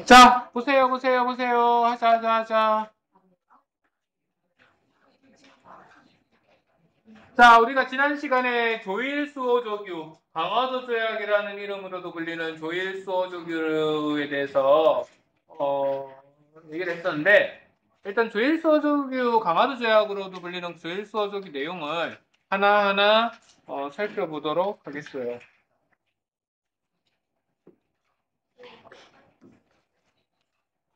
자, 보세요. 하자. 자, 우리가 지난 시간에 조일수호조규, 강화도 조약이라는 이름으로도 불리는 조일수호조규에 대해서 얘기를 했었는데, 일단 조일수호조규, 강화도 조약으로도 불리는 조일수호조규 내용을 하나하나 살펴보도록 하겠어요.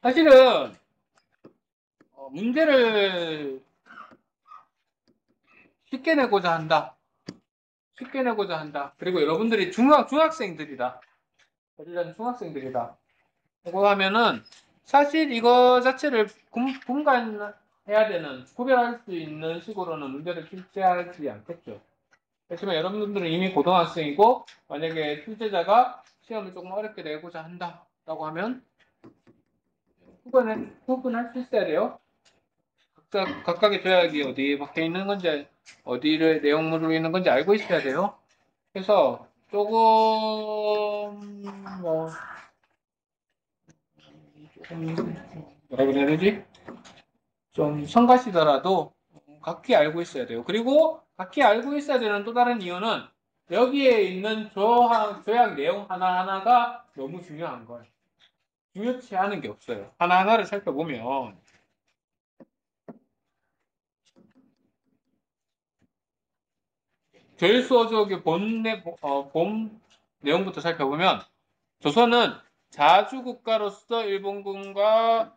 사실은 문제를 쉽게 내고자 한다. 그리고 여러분들이 중학생들이다. 어리던 중학생들이다. 라고 하면은 사실 이거 자체를 분간해야 되는, 구별할 수 있는 식으로는 문제를 출제하지 않겠죠. 그렇지만 여러분들은 이미 고등학생이고 만약에 출제자가 시험을 조금 어렵게 내고자 한다라고 하면 구분할 수 있어야 돼요. 각각의 조약이 어디에 박혀 있는 건지, 어디를 내용물로 있는 건지 알고 있어야 돼요. 그래서 조금 뭐라 그래야 되지? 좀 성가시더라도 각기 알고 있어야 돼요. 그리고 각기 알고 있어야 되는 또 다른 이유는 여기에 있는 조약 내용 하나하나가 너무 중요한 거예요. 중요치 않은 게 없어요. 하나하나를 살펴보면 조일수어족의 본 내용부터 살펴보면 조선은 자주국가로서 일본국과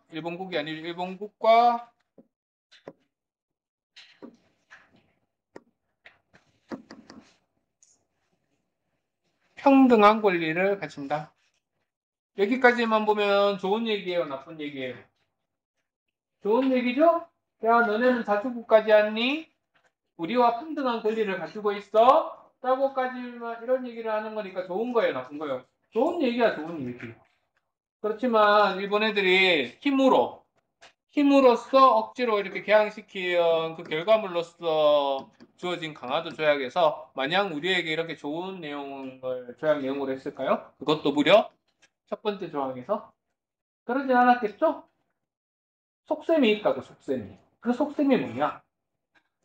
평등한 권리를 가진다. 여기까지만 보면 좋은 얘기예요, 나쁜 얘기예요? 좋은 얘기죠? 야, 너네는 자주국가지 않니? 우리와 평등한 권리를 가지고 있어? 라고까지만 이런 얘기를 하는 거니까 좋은 거예요, 나쁜 거예요? 좋은 얘기야, 좋은 얘기. 그렇지만 일본 애들이 힘으로써 억지로 이렇게 개항시킨 그 결과물로서 주어진 강화도 조약에서 마냥 우리에게 이렇게 좋은 조약 내용으로 했을까요? 그것도 무려 첫 번째 조항에서 그러진 않았겠죠? 속셈이 있다고, 속셈이. 그 속셈이 뭐냐?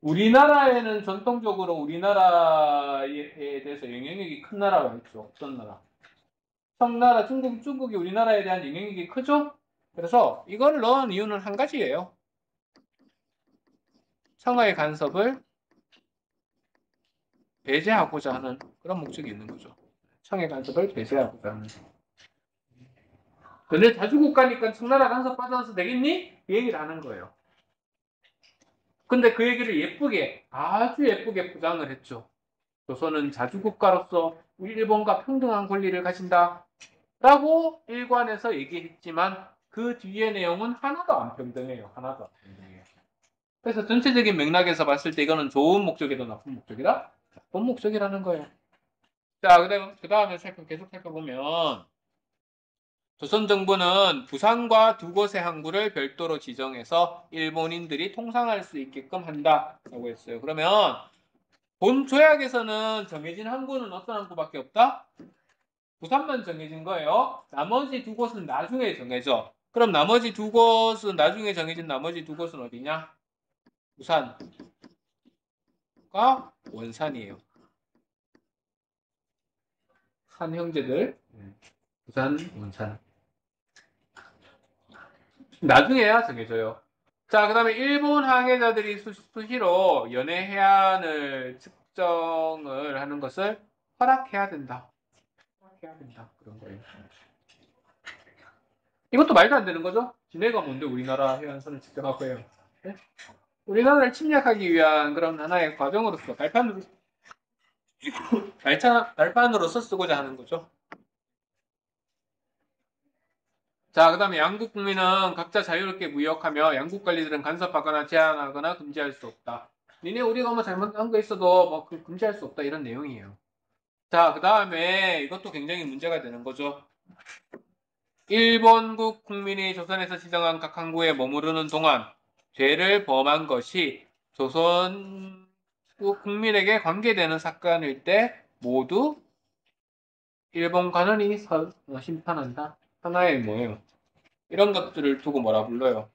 우리나라에는 전통적으로 우리나라에 대해서 영향력이 큰 나라가 있죠. 어떤 나라? 청나라, 중국이 우리나라에 대한 영향력이 크죠? 그래서 이걸 넣은 이유는 한 가지예요. 청하의 간섭을 배제하고자 하는 그런 목적이 있는 거죠. 청의 간섭을 배제하고자 하는. 너네 자주국 가니까 청나라 간섭 받아서 되겠니? 그 얘기를 하는 거예요. 근데 그 얘기를 아주 예쁘게 포장을 했죠. 조선은 자주국가로서 일본과 평등한 권리를 가진다. 라고 일관해서 얘기했지만 그 뒤의 내용은 하나도 안 평등해요. 하나도 안 평등해요. 그래서 전체적인 맥락에서 봤을 때 이거는 좋은 목적이다, 나쁜 목적이다? 나쁜 목적이라는 거예요. 자, 그 다음에 계속 살펴보면 조선 정부는 부산과 두 곳의 항구를 별도로 지정해서 일본인들이 통상할 수 있게끔 한다라고 했어요. 그러면 본 조약에서는 정해진 항구는 어떤 항구밖에 없다? 부산만 정해진 거예요. 나머지 두 곳은 나중에 정해져. 그럼 나중에 정해진 나머지 두 곳은 어디냐? 부산과 원산이에요. 산 형제들. 부산, 원산. 나중에야 정해져요. 자, 그 다음에 일본 항해자들이 수시로 연해 해안을 측정을 하는 것을 허락해야 된다. 그런 거예요. 이것도 말도 안 되는 거죠? 지네가 뭔데 우리나라 해안선을 측정하고 해요. 네? 우리나라를 침략하기 위한 그런 하나의 과정으로서 발판으로서 쓰고자 하는 거죠. 자, 그 다음에 양국 국민은 각자 자유롭게 무역하며 양국 관리들은 간섭하거나 제한하거나 금지할 수 없다. 니네 우리가 뭐 잘못한 거 있어도 뭐 금지할 수 없다 이런 내용이에요. 자, 그 다음에 이것도 굉장히 문제가 되는 거죠. 일본국 국민이 조선에서 지정한 각 항구에 머무르는 동안 죄를 범한 것이 조선국 국민에게 관계되는 사건일 때 모두 일본 관원이 심판한다. 하나의 뭐예요? 이런 것들을 두고 뭐라 불러요?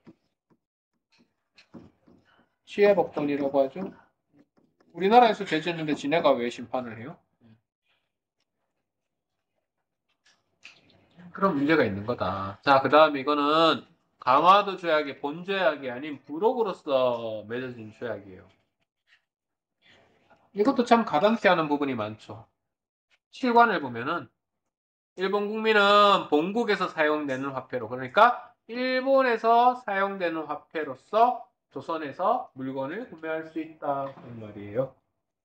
시해법정이라고 하죠. 우리나라에서 제재했는데 지네가 왜 심판을 해요? 그런 문제가 있는 거다. 자, 그 다음에 이거는 강화도 조약의 본조약이 아닌 부록으로서 맺어진 조약이에요. 이것도 참 가당키 하는 부분이 많죠. 실관을 보면은 일본 국민은 본국에서 사용되는 화폐로, 그러니까 일본에서 사용되는 화폐로서 조선에서 물건을 구매할 수 있다 그 말이에요.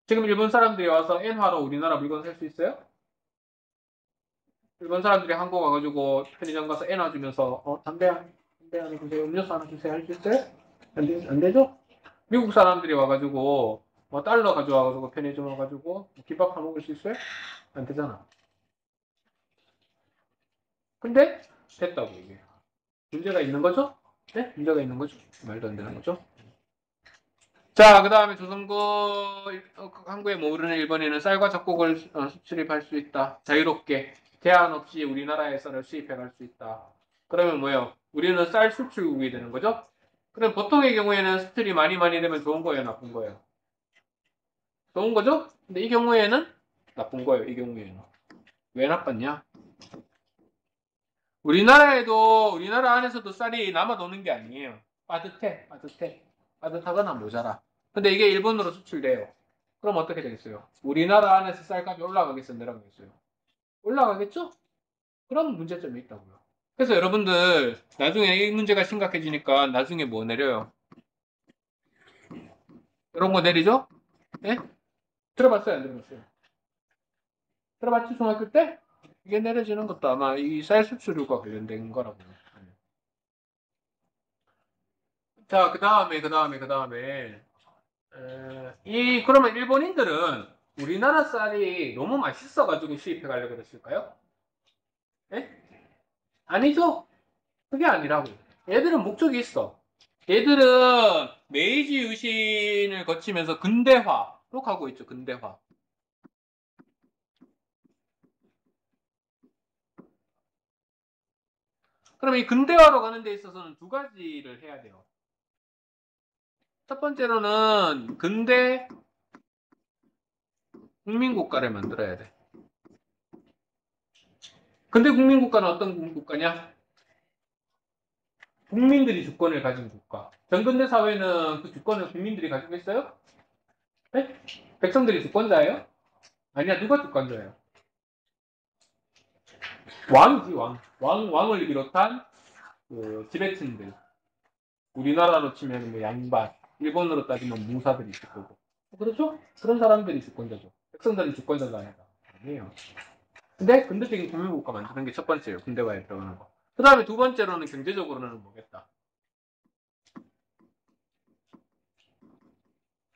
지금 일본 사람들이 와서 엔화로 우리나라 물건 살 수 있어요? 일본 사람들이 한국 와가지고 편의점 가서 엔화 주면서 담배 하나 주세요, 음료수 하나 주세요 할 수 있어요? 안 되죠? 미국 사람들이 와가지고 뭐 달러 가져와가지고 편의점 와가지고 김밥 사 먹을 수 있어요? 안 되잖아. 근데 됐다고 이게. 문제가 있는 거죠? 네? 문제가 있는 거죠? 말도 안 되는 거죠? 자, 그 다음에 조선고 항구에 머무르는 일본인은 쌀과 적곡을 수출입할 수 있다. 자유롭게 제한 없이 우리나라에 쌀을 수입해 갈 수 있다. 그러면 뭐예요? 우리는 쌀 수출국이 되는 거죠? 그럼 보통의 경우에는 수출이 많이 되면 좋은 거예요, 나쁜 거예요? 좋은 거죠? 근데 이 경우에는 나쁜 거예요, 이 경우에는. 왜 나빴냐? 우리나라 안에서도 쌀이 남아 도는 게 아니에요. 빠듯해. 빠듯하거나 모자라. 근데 이게 일본으로 수출돼요. 그럼 어떻게 되겠어요? 우리나라 안에서 쌀값이 올라가겠어요? 내려가겠어요? 올라가겠죠? 그런 문제점이 있다고요. 그래서 여러분들 나중에 이 문제가 심각해지니까 나중에 뭐 내려요? 이런 거 내리죠? 네? 들어봤어요? 안 들어봤어요? 들어봤지? 중학교 때? 이게 내려지는 것도 아마 이 쌀 수출과 관련된 거라고요. 자, 그러면 일본인들은 우리나라 쌀이 너무 맛있어가지고 수입해 가려고 그랬을까요? 예? 아니죠? 그게 아니라고. 얘들은 목적이 있어. 얘들은 메이지 유신을 거치면서 근대화로 가고 있죠, 근대화. 그럼 이 근대화로 가는 데 있어서는 두 가지를 해야 돼요. 첫 번째로는 근대 국민국가를 만들어야 돼. 근대 국민국가는 어떤 국가냐? 국민들이 주권을 가진 국가. 전근대 사회는 그 주권을 국민들이 가지고 있어요? 네? 백성들이 주권자예요? 아니야, 누가 주권자예요? 왕이지, 왕. 왕을 비롯한 그 지배층들. 우리나라로 치면 뭐 양반, 일본으로 따지면 무사들이 있을 거고. 그렇죠? 그런 사람들이 주권자죠. 백성들이 주권자가 아니에요. 근데 근대적인 국민국가 만드는 게 첫 번째예요. 근대화에 들어가는 거. 그 다음에 두 번째로는 경제적으로는 뭐겠다?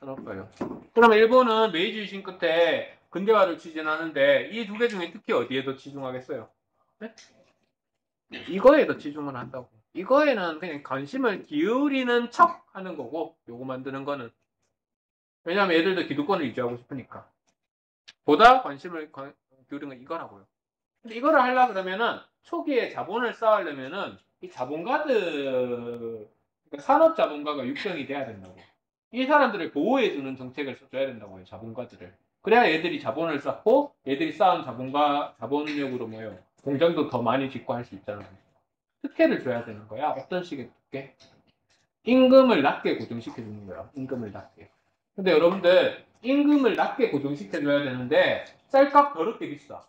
산업화요. 그러면 일본은 메이지 유신 끝에 근대화를 추진하는데 이 두 개 중에 특히 어디에 더 치중하겠어요? 네? 이거에 더 치중을 한다고. 이거에는 그냥 관심을 기울이는 척 하는 거고, 요거 만드는 거는. 왜냐하면 애들도 기득권을 유지하고 싶으니까. 보다 관심을 기울이는 건 이거라고요. 근데 이거를 하려 그러면은 초기에 자본을 쌓으려면은 이 자본가들, 그러니까 산업 자본가가 육성이 돼야 된다고. 이 사람들을 보호해주는 정책을 써줘야 된다고요, 자본가들을. 그래야 얘들이 자본을 쌓고 얘들이 쌓은 자본력으로 뭐예요? 공장도 더 많이 짓고 할 수 있잖아요. 특혜를 줘야 되는 거야. 어떤 식의 특혜? 임금을 낮게 고정시켜 주는 거야. 임금을 낮게. 근데 여러분들 임금을 낮게 고정시켜 줘야 되는데 쌀값 더럽게 비싸.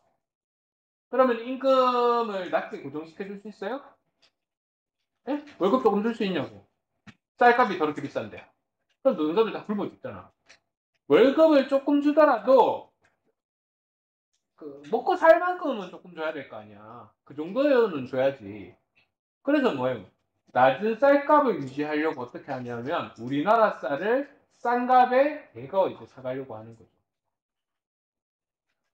그러면 임금을 낮게 고정시켜 줄 수 있어요? 네? 월급 조금 줄 수 있냐고. 쌀값이 더럽게 비싼데. 그럼 노동자들 다 굶어 죽잖아. 월급을 조금 주더라도 그 먹고 살 만큼은 조금 줘야 될 거 아니야. 그 정도는 줘야지. 그래서 뭐예요? 낮은 쌀값을 유지하려고 어떻게 하냐면 우리나라 쌀을 싼 값에 대거 이제 사가려고 하는 거죠.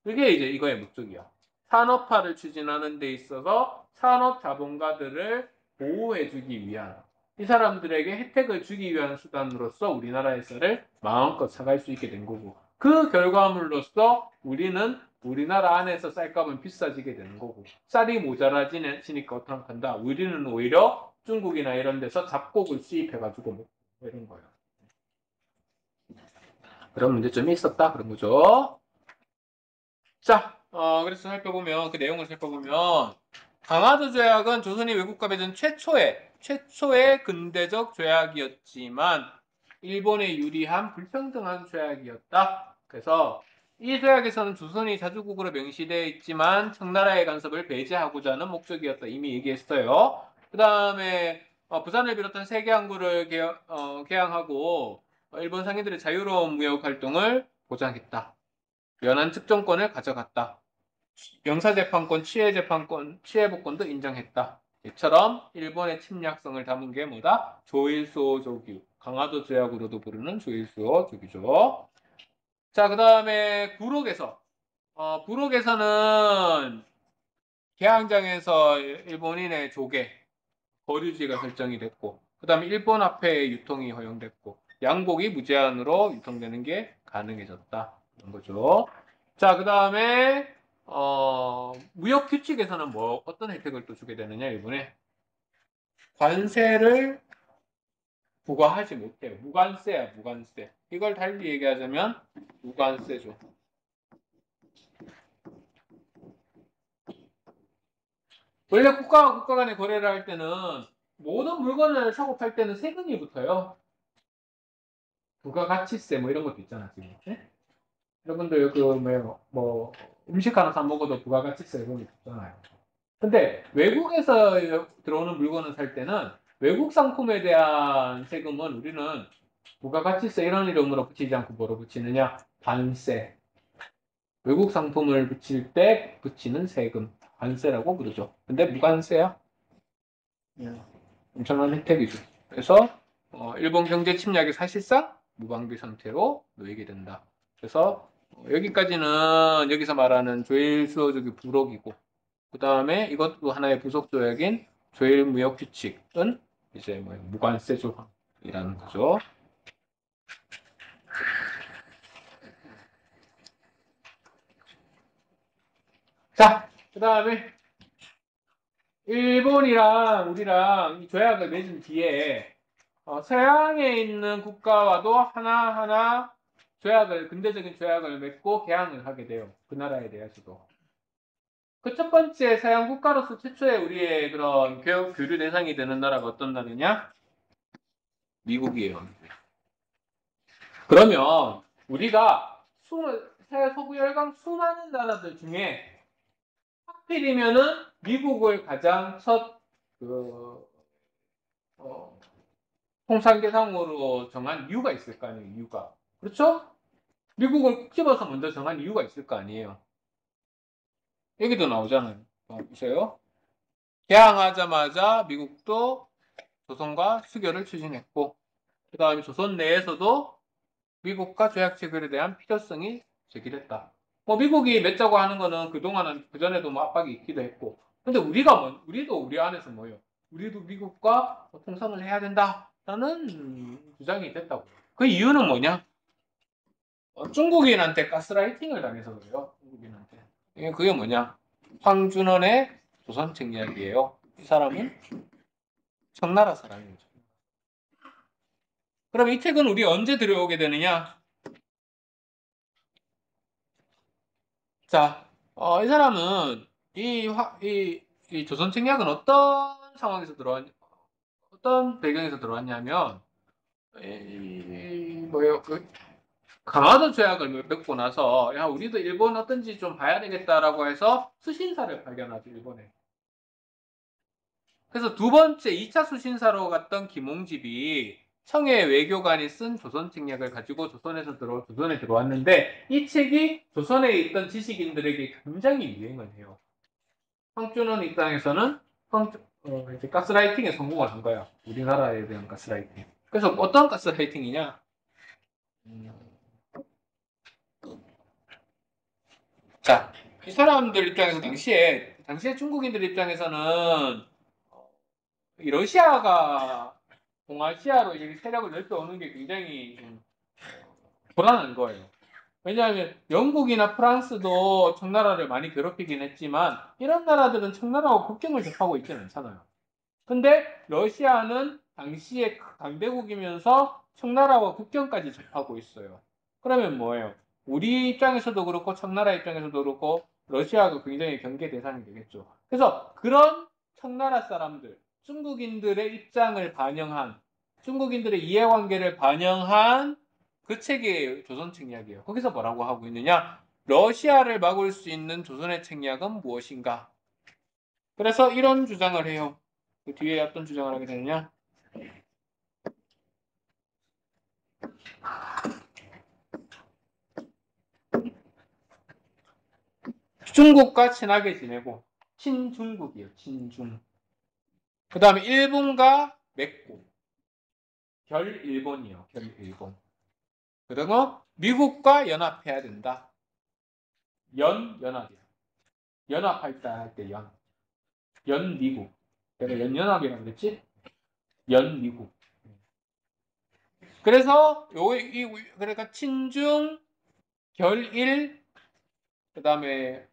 그게 이제 이거의 목적이야. 산업화를 추진하는 데 있어서 산업 자본가들을 보호해주기 위한 이 사람들에게 혜택을 주기 위한 수단으로서 우리나라의 쌀을 마음껏 사갈 수 있게 된 거고 그 결과물로서 우리는 우리나라 안에서 쌀값은 비싸지게 되는 거고 쌀이 모자라지니까 어떡 한다. 우리는 오히려 중국이나 이런 데서 잡곡을 수입해가지고 먹고 이런 거예요. 그런 문제점이 있었다 그런 거죠. 자, 그래서 살펴보면 그 내용을 살펴보면 강화도 조약은 조선이 외국과 맺은 최초의 근대적 조약이었지만 일본에 유리한 불평등한 조약이었다. 그래서 이 조약에서는 조선이 자주국으로 명시되어 있지만 청나라의 간섭을 배제하고자 하는 목적이었다. 이미 얘기했어요. 그 다음에 부산을 비롯한 세계 항구를 개항하고 일본 상인들의 자유로운 무역 활동을 보장했다. 연안 측정권을 가져갔다. 영사재판권, 치해복권도 인정했다. 이처럼 일본의 침략성을 담은 게 뭐다? 조일수호 조규. 강화도 조약으로도 부르는 조일수호 조규죠. 자, 그 다음에 부록에서는 개항장에서 일본인의 조개, 거류지가 설정이 됐고, 그 다음에 일본 화폐의 유통이 허용됐고, 양복이 무제한으로 유통되는 게 가능해졌다. 이런 거죠. 자, 그 다음에 무역 규칙에서는 어떤 혜택을 또 주게 되느냐, 일본에 관세를 부과하지 못해요. 무관세야, 무관세. 이걸 달리 얘기하자면 무관세죠. 원래 국가와 국가 간의 거래를 할 때는 모든 물건을 사고 팔 때는 세금이 붙어요. 부가가치세 뭐 이런 것도 있잖아 지금. 네? 여러분들 뭐 음식 하나 사 먹어도 부가가치세 이런 게 붙잖아요. 근데 외국에서 들어오는 물건을 살 때는 외국 상품에 대한 세금은 우리는 부가가치세 이런 이름으로 붙이지 않고 뭐로 붙이느냐? 관세. 외국 상품을 붙일 때 붙이는 세금. 관세라고 부르죠. 근데 무관세야. 엄청난 혜택이죠. 그래서 일본 경제 침략이 사실상 무방비 상태로 놓이게 된다. 그래서 여기까지는 여기서 말하는 조일수호족의 부록이고 그 다음에 이것도 하나의 부속 조약인 조일무역규칙은 이제 뭐 무관세 조항이라는 거죠. 자, 그 다음에 일본이랑 우리랑 이 조약을 맺은 뒤에 서양에 있는 국가와도 하나하나 근대적인 조약을 맺고 개항을 하게 돼요. 그 나라에 대해서도. 그 첫 번째 서양 국가로서 최초의 우리의 그런 교류 대상이 되는 나라가 어떤 나라냐? 미국이에요. 그러면 우리가 서구 열강 수많은 나라들 중에 하필이면은 미국을 가장 그, 어, 통상대상으로 정한 이유가 있을 거 아니에요, 이유가. 그렇죠? 미국을 꼭 집어서 먼저 정한 이유가 있을 거 아니에요. 여기도 나오잖아요. 보세요. 개항하자마자 미국도 조선과 수교를 추진했고, 그 다음에 조선 내에서도 미국과 조약 체결에 대한 필요성이 제기됐다. 뭐 미국이 맺자고 하는 거는 그동안은 그전에도 뭐 압박이 있기도 했고, 근데 우리도 우리 안에서 뭐예요? 우리도 미국과 통상을 해야 된다라는 주장이 됐다고. 그 이유는 뭐냐? 중국인한테 가스라이팅을 당해서 그래요. 중국인한테. 그게 뭐냐? 황준원의 조선책 이야기예요. 이 사람은 청나라 사람이죠. 그럼 이 책은 우리 언제 들여오게 되느냐? 자, 이 사람은 이 조선책 이야기는 어떤 상황에서 어떤 배경에서 들어왔냐면, 뭐요? 강화도 조약을 맺고 나서 야 우리도 일본 어떤지 좀 봐야 되겠다라고 해서 수신사를 발견하죠 일본에. 그래서 두 번째 2차 수신사로 갔던 김홍집이 청해 외교관이 쓴 조선책략을 가지고 조선에 들어왔는데 이 책이 조선에 있던 지식인들에게 굉장히 유행을 해요. 황준원 입장에서는 이제 가스라이팅에 성공을 한 거야. 우리나라에 대한 가스라이팅. 그래서 어떤 가스라이팅이냐? 자, 이 사람들 입장에서 당시에 중국인들 입장에서는 이 러시아가 동아시아로 이렇게 세력을 넓혀오는 게 굉장히 좀 불안한 거예요. 왜냐하면 영국이나 프랑스도 청나라를 많이 괴롭히긴 했지만 이런 나라들은 청나라와 국경을 접하고 있지는 않잖아요. 근데 러시아는 당시에 강대국이면서 청나라와 국경까지 접하고 있어요. 그러면 뭐예요? 우리 입장에서도 그렇고 청나라 입장에서도 그렇고 러시아가 굉장히 경계 대상이 되겠죠. 그래서 그런 청나라 사람들, 중국인들의 입장을 반영한 중국인들의 이해관계를 반영한 그 책이 조선 책략이에요. 거기서 뭐라고 하고 있느냐? 러시아를 막을 수 있는 조선의 책략은 무엇인가? 그래서 이런 주장을 해요. 그 뒤에 어떤 주장을 하게 되느냐? 중국과 친하게 지내고 친중국이에요. 친중. 그 다음에 일본과 맺고 결일본이요. 결일본. 그리고 미국과 연합해야 된다. 연합이요. 연합할다 할 때 연. 연미국. 내가 연연합이라고 그랬지? 연미국. 그래서 그러니까 친중, 결일, 그 다음에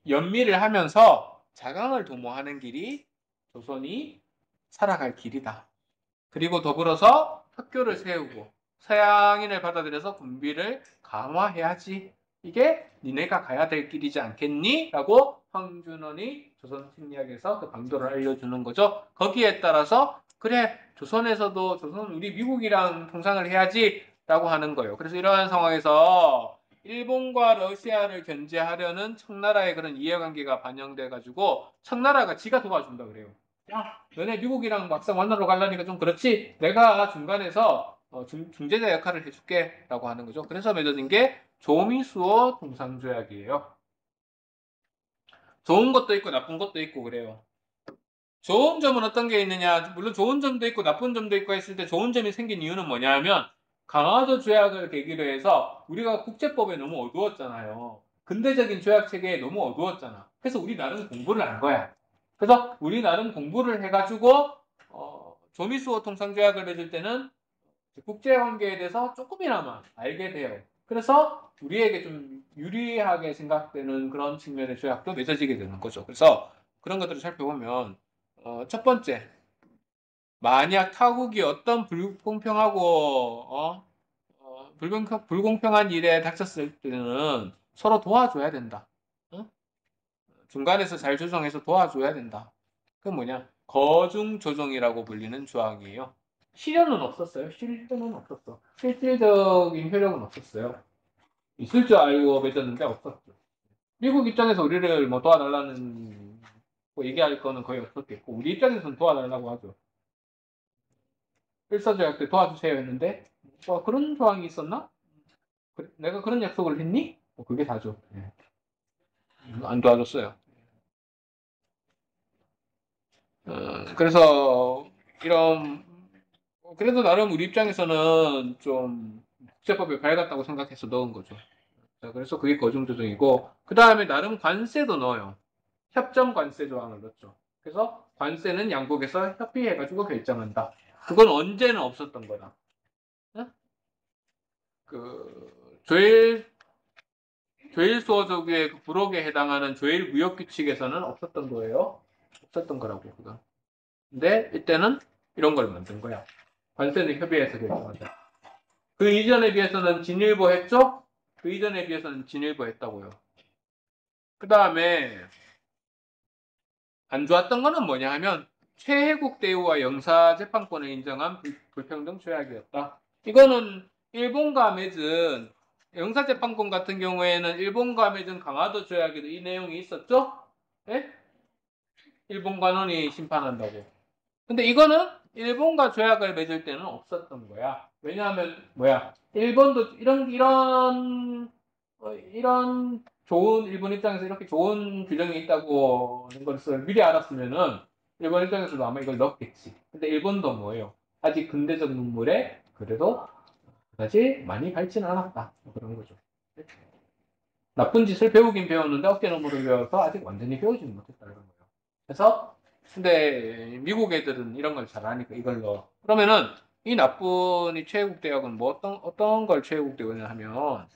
연미를 하면서 자강을 도모하는 길이 조선이 살아갈 길이다. 그리고 더불어서 학교를 세우고 서양인을 받아들여서 군비를 강화해야지. 이게 니네가 가야 될 길이지 않겠니? 라고 황준원이 조선 심리학에서 그 방도를 알려주는 거죠. 거기에 따라서 그래 조선에서도 조선 우리 미국이랑 통상을 해야지 라고 하는 거예요. 그래서 이러한 상황에서 일본과 러시아를 견제하려는 청나라의 그런 이해관계가 반영돼 가지고 청나라가 지가 도와준다 그래요. 야, 너네 미국이랑 막상 만나러 가려니까 좀 그렇지? 내가 중간에서 중재자 역할을 해줄게 라고 하는 거죠. 그래서 맺어진 게 조미수호 통상조약이에요. 좋은 것도 있고 나쁜 것도 있고 그래요. 좋은 점은 어떤 게 있느냐? 물론 좋은 점도 있고 나쁜 점도 있고 했을 때 좋은 점이 생긴 이유는 뭐냐면 강화도 조약을 계기로 해서 우리가 국제법에 너무 어두웠잖아요. 근대적인 조약 체계에 너무 어두웠잖아. 그래서 우리 나름 공부를 한 거야. 그래서 우리 나름 공부를 해가지고 조미수호 통상조약을 맺을 때는 국제관계에 대해서 조금이나마 알게 돼요. 그래서 우리에게 좀 유리하게 생각되는 그런 측면의 조약도 맺어지게 되는 거죠. 그래서 그런 것들을 살펴보면 첫 번째, 만약 타국이 어떤 불공평하고 불공평한 일에 닥쳤을 때는 서로 도와줘야 된다. 중간에서 잘 조정해서 도와줘야 된다. 그건 뭐냐? 거중조정이라고 불리는 조항이에요. 실효는 없었어요. 실효는 없었어. 실질적인 효력은 없었어요. 있을 줄 알고 맺었는데 없었죠. 미국 입장에서 우리를 뭐 도와달라는 뭐 얘기할 거는 거의 없었겠고 우리 입장에서는 도와달라고 하죠. 필사조약 때 도와주세요 했는데 뭐 그런 조항이 있었나? 내가 그런 약속을 했니? 뭐 그게 다죠. 예. 안 도와줬어요. 그래서 이런 그래도 나름 우리 입장에서는 좀 국제법에 밝았다고 생각해서 넣은 거죠. 자, 그래서 그게 거중조정이고 그 다음에 나름 관세도 넣어요. 협정 관세 조항을 넣었죠. 그래서 관세는 양국에서 협의해가지고 결정한다. 그건 언제는 없었던 거다. 응? 그 조일 수호조규의 그 부록에 해당하는 조일 무역 규칙에서는 없었던 거예요. 없었던 거라고 그거. 근데 이때는 이런 걸 만든 거야. 관세는 협의해서 결정한다. 그 이전에 비해서는 진일보 했죠? 그 이전에 비해서는 진일보 했다고요. 그 다음에 안 좋았던 거는 뭐냐 하면 최혜국 대우와 영사재판권을 인정한 불평등 조약이었다. 이거는 일본과 맺은 영사재판권 같은 경우에는 일본과 맺은 강화도 조약에도 이 내용이 있었죠? 네? 일본 관원이 심판한다고. 근데 이거는 일본과 조약을 맺을 때는 없었던 거야. 왜냐하면 뭐야? 일본도 이런 좋은 일본 입장에서 이렇게 좋은 규정이 있다고 하는 것을 미리 알았으면은 일본 입장에서도 아마 이걸 넣었겠지. 근데 일본도 뭐예요? 아직 근대적 문물에 그래도 그다지 많이 밝지는 않았다. 그런 거죠. 나쁜 짓을 배우긴 배웠는데 어깨 너머로 배워서 아직 완전히 배우지는 못했다는 거예요. 그래서 근데 미국 애들은 이런 걸 잘 아니까 이걸 넣어. 그러면은 이 나쁜 이 최애국 대학은 뭐 어떤 걸 최애국 대학이냐 하면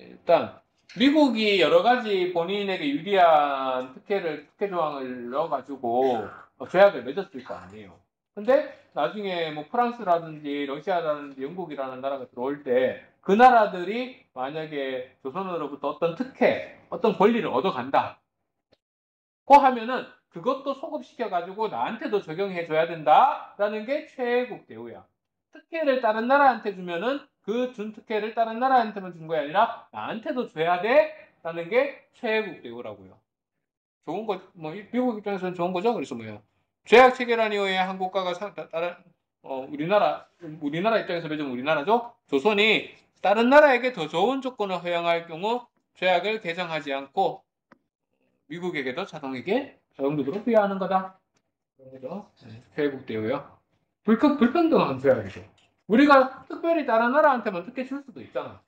일단 미국이 여러 가지 본인에게 유리한 특혜 조항을 넣어가지고 조약을 맺었을 거 아니에요. 근데 나중에 뭐 프랑스라든지 러시아라든지 영국이라는 나라가 들어올 때 그 나라들이 만약에 조선으로부터 어떤 특혜, 어떤 권리를 얻어간다. 고 하면은 그것도 소급시켜가지고 나한테도 적용해줘야 된다라는 게 최애국 대우야. 특혜를 다른 나라한테 주면은 그 준 특혜를 다른 나라한테만 준 거야 아니라 나한테도 줘야 돼라는 게 최애국 대우라고요. 좋은 거, 뭐 미국 입장에서는 좋은 거죠. 그래서 뭐예요? 죄악 체결한 이후에 한국가가 다른 우리나라 입장에서 맺으면 우리나라죠. 조선이 다른 나라에게 더 좋은 조건을 허용할 경우 죄악을 개정하지 않고 미국에게도 자동적으로 부여하는 거다. 그런 거죠. 회국 대우요. 불평등한 조약이죠. 우리가 특별히 다른 나라한테만 특혜 줄 수도 있잖아.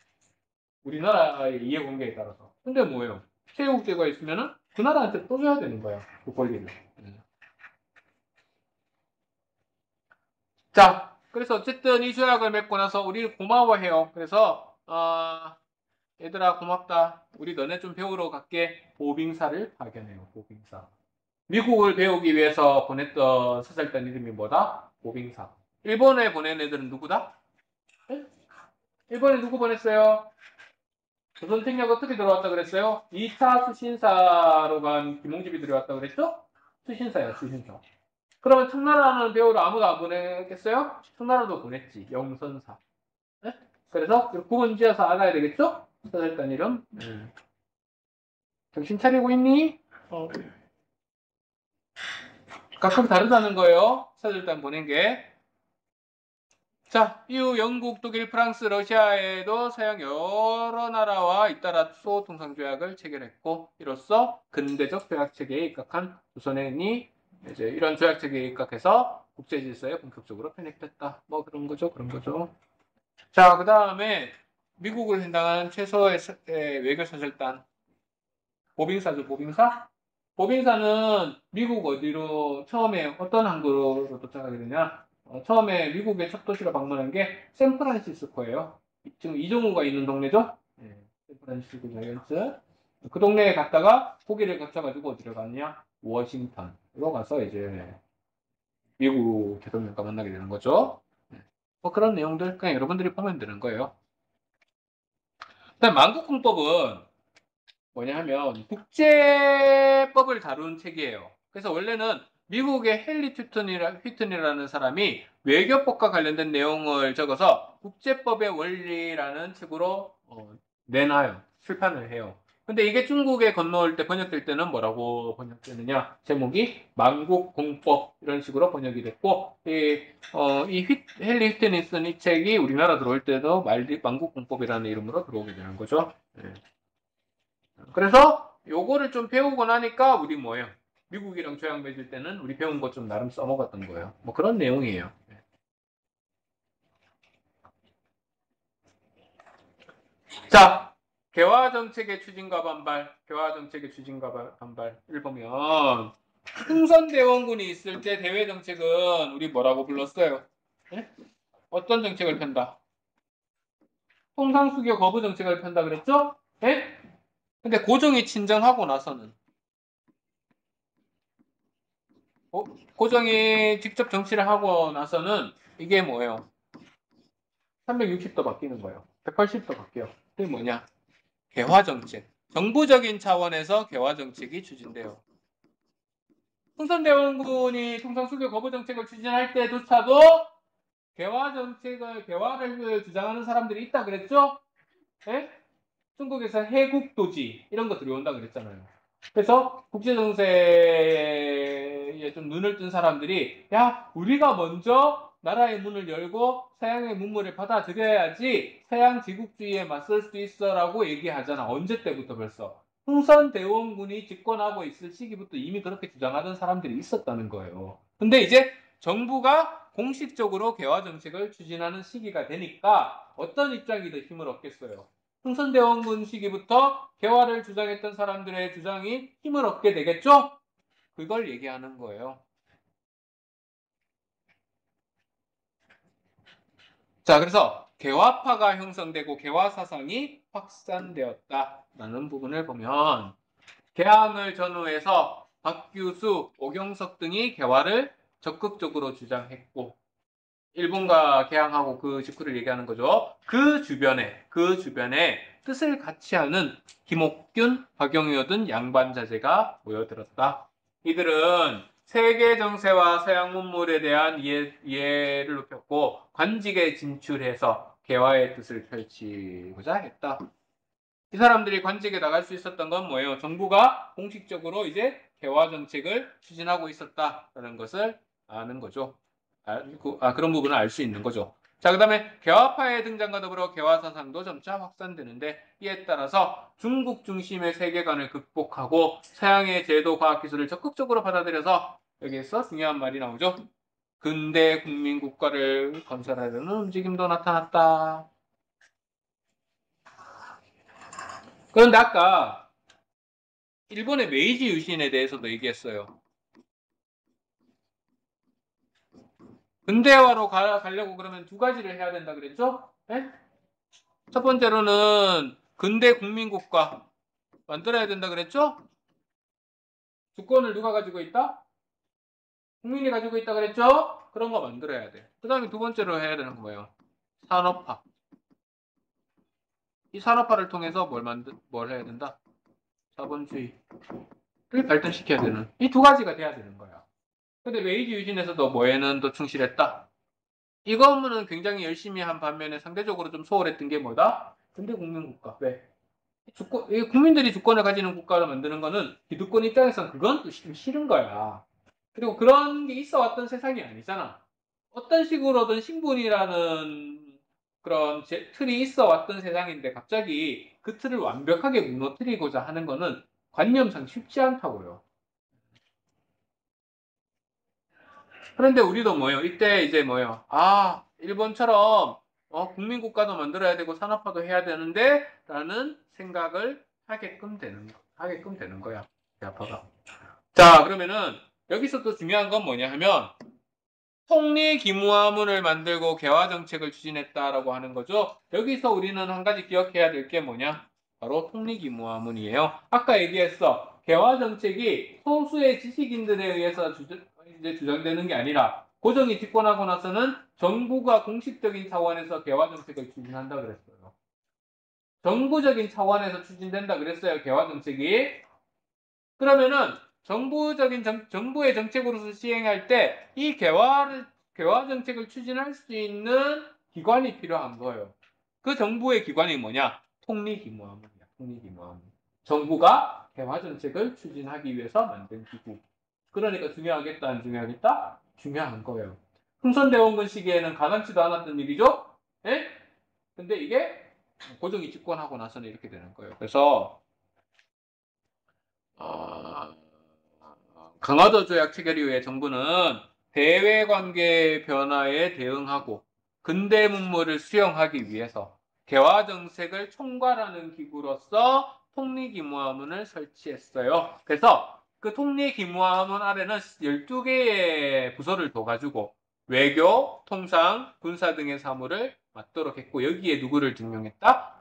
우리나라의 이해관계에 따라서. 근데 뭐예요? 체육제가 있으면은 그 나라한테 또 줘야 되는 거야. 그 권리를. 자, 그래서 어쨌든 이 조약을 맺고 나서 우리 고마워해요. 그래서 얘들아 고맙다. 우리 너네 좀 배우러 갈게. 보빙사를 파견해요. 보빙사. 미국을 배우기 위해서 보냈던 사절단 이름이 뭐다? 보빙사. 일본에 보낸 애들은 누구다? 네? 일본에 누구 보냈어요? 조선택력 어떻게 들어왔다 그랬어요? 2차 수신사로 간 김홍집이 들어왔다 그랬죠? 수신사예요, 수신사. 그러면 청나라는 배우를 아무도 안 보냈겠어요? 청나라도 보냈지, 영선사. 네? 그래서 구분 지어서 알아야 되겠죠? 사절단 이름. 정신 차리고 있니? 각각 다르다는 거예요. 사절단 보낸 게. 자, 이후 영국, 독일, 프랑스, 러시아에도 서양 여러 나라와 잇따라 수호 통상조약을 체결했고, 이로써 근대적 조약 체계에 입각한 조선인이 이제 이런 조약 체계에 입각해서 국제 질서에 본격적으로 편입했다. 뭐 그런 거죠, 그런 거죠. 자, 그 다음에 미국을 횡단한 최소의 외교 사절단 보빙사죠, 보빙사. 보빙사는 미국 어디로 처음에 어떤 항구로 도착하게 되냐? 처음에 미국의 첫 도시로 방문한 게 샌프란시스코예요. 지금 이종우가 있는 동네죠? 네, 샌프란시스코 자이언츠. 그 동네에 갔다가 고기를 거쳐가지고 어디로 갔냐? 워싱턴으로 가서 이제 미국 대통령과 만나게 되는 거죠. 네. 뭐 그런 내용들 그냥 여러분들이 보면 되는 거예요. 그다음 만국공법은 뭐냐 하면 국제법을 다룬 책이에요. 그래서 원래는 미국의 헨리 휘튼이라는 사람이 외교법과 관련된 내용을 적어서 국제법의 원리라는 책으로 내놔요. 출판을 해요. 근데 이게 중국에 건너올 때 번역될 때는 뭐라고 번역되느냐? 제목이 만국공법 이런 식으로 번역이 됐고 헨리 휘튼이 쓴 이 책이 우리나라 들어올 때도 만국공법이라는 이름으로 들어오게 되는 거죠. 네. 그래서 요거를 좀 배우고 나니까 우리 뭐예요? 미국이랑 조약 맺을 때는 우리 배운 거 좀 나름 써먹었던 거예요. 뭐 그런 내용이에요. 자, 개화 정책의 추진과 반발, 개화 정책의 추진과 반발을 보면 흥선대원군이 있을 때 대외 정책은 우리 뭐라고 불렀어요? 네? 어떤 정책을 편다? 통상수교 거부 정책을 편다 그랬죠? 네? 근데 고종이 친정하고 나서는 고종이 직접 정치를 하고 나서는 이게 뭐예요? 360도 바뀌는 거예요. 180도 바뀌어요. 그게 뭐냐? 개화정책. 정부적인 차원에서 개화정책이 추진돼요. 흥선대원군이 통상수교 거부 정책을 추진할 때조차도 개화를 주장하는 사람들이 있다 그랬죠? 네? 중국에서 해국도지 이런 거 들어온다 그랬잖아요. 그래서 국제정세에 좀 눈을 뜬 사람들이 야 우리가 먼저 나라의 문을 열고 서양의 문물을 받아들여야지 서양 제국주의에 맞설 수 있어라고 얘기하잖아. 언제 때부터 벌써. 흥선대원군이 집권하고 있을 시기부터 이미 그렇게 주장하던 사람들이 있었다는 거예요. 근데 이제 정부가 공식적으로 개화정책을 추진하는 시기가 되니까 어떤 입장이 더 힘을 얻겠어요? 흥선대원군 시기부터 개화를 주장했던 사람들의 주장이 힘을 얻게 되겠죠? 그걸 얘기하는 거예요. 자, 그래서 개화파가 형성되고 개화 사상이 확산되었다라는 부분을 보면 개항을 전후해서 박규수, 오경석 등이 개화를 적극적으로 주장했고 일본과 개항하고 그 직후를 얘기하는 거죠. 그 주변에 뜻을 같이 하는 김옥균, 박영효 등 양반 자제가 모여들었다. 이들은 세계 정세와 서양 문물에 대한 이해를 높였고 관직에 진출해서 개화의 뜻을 펼치고자 했다. 이 사람들이 관직에 나갈 수 있었던 건 뭐예요? 정부가 공식적으로 이제 개화 정책을 추진하고 있었다라는 것을 아는 거죠. 그런 부분을 알 수 있는 거죠. 자, 그 다음에 개화파의 등장과 더불어 개화 사상도 점차 확산되는데 이에 따라서 중국 중심의 세계관을 극복하고 서양의 제도, 과학, 기술을 적극적으로 받아들여서 여기에서 중요한 말이 나오죠. 근대 국민 국가를 건설하려는 움직임도 나타났다. 그런데 아까 일본의 메이지 유신에 대해서도 얘기했어요. 근대화로 가려고 그러면 두 가지를 해야 된다 그랬죠? 네? 첫 번째로는 근대 국민국가 만들어야 된다 그랬죠? 주권을 누가 가지고 있다? 국민이 가지고 있다 그랬죠? 그런 거 만들어야 돼. 그 다음에 두 번째로 해야 되는 거 뭐예요? 산업화. 이 산업화를 통해서 뭘 해야 된다? 자본주의를 발전시켜야 되는 이 두 가지가 돼야 되는 거야. 근데 메이지 유신에서도 뭐에는 더 충실했다? 이거 업무는 굉장히 열심히 한 반면에 상대적으로 좀 소홀했던 게 뭐다? 근대 국민국가. 왜? 국민들이 주권을 가지는 국가를 만드는 거는 기득권 입장에서는 그건 또 싫은 거야. 그리고 그런 게 있어 왔던 세상이 아니잖아. 어떤 식으로든 신분이라는 그런 틀이 있어 왔던 세상인데 갑자기 그 틀을 완벽하게 무너뜨리고자 하는 거는 관념상 쉽지 않다고요. 그런데 우리도 뭐예요? 이때 이제 뭐예요? 일본처럼 국민국가도 만들어야 되고 산업화도 해야 되는데 라는 생각을 하게끔 되는 거야. 대화파가. 자, 그러면은 여기서 또 중요한 건 뭐냐 하면 통리기무화문을 만들고 개화정책을 추진했다라고 하는 거죠. 여기서 우리는 한 가지 기억해야 될 게 뭐냐? 바로 통리기무화문이에요. 아까 얘기했어. 개화정책이 소수의 지식인들에 의해서 이제 주장되는 게 아니라 고정이 집권하고 나서는 정부가 공식적인 차원에서 개화정책을 추진한다 그랬어요. 정부적인 차원에서 추진된다 그랬어요. 개화정책이. 그러면은 정부의 정책으로서 시행할 때 이 개화 정책을 추진할 수 있는 기관이 필요한 거예요. 그 정부의 기관이 뭐냐? 통리기무화문이야. 통리기무화문. 정부가 개화 정책을 추진하기 위해서 만든 기구. 그러니까 중요하겠다, 안 중요하겠다? 중요한 거예요. 흥선대원군 시기에는 가당치도 않았던 일이죠? 예? 근데 이게 고종이 집권하고 나서는 이렇게 되는 거예요. 그래서 어, 강화도 조약 체결 이후에 정부는 대외관계 변화에 대응하고 근대 문물을 수용하기 위해서 개화 정책을 총괄하는 기구로서 통리기무화문을 설치했어요. 그래서 그 통리기무화문 아래는 12개의 부서를 둬가지고 외교, 통상, 군사 등의 사무를 맡도록 했고 여기에 누구를 등용했다?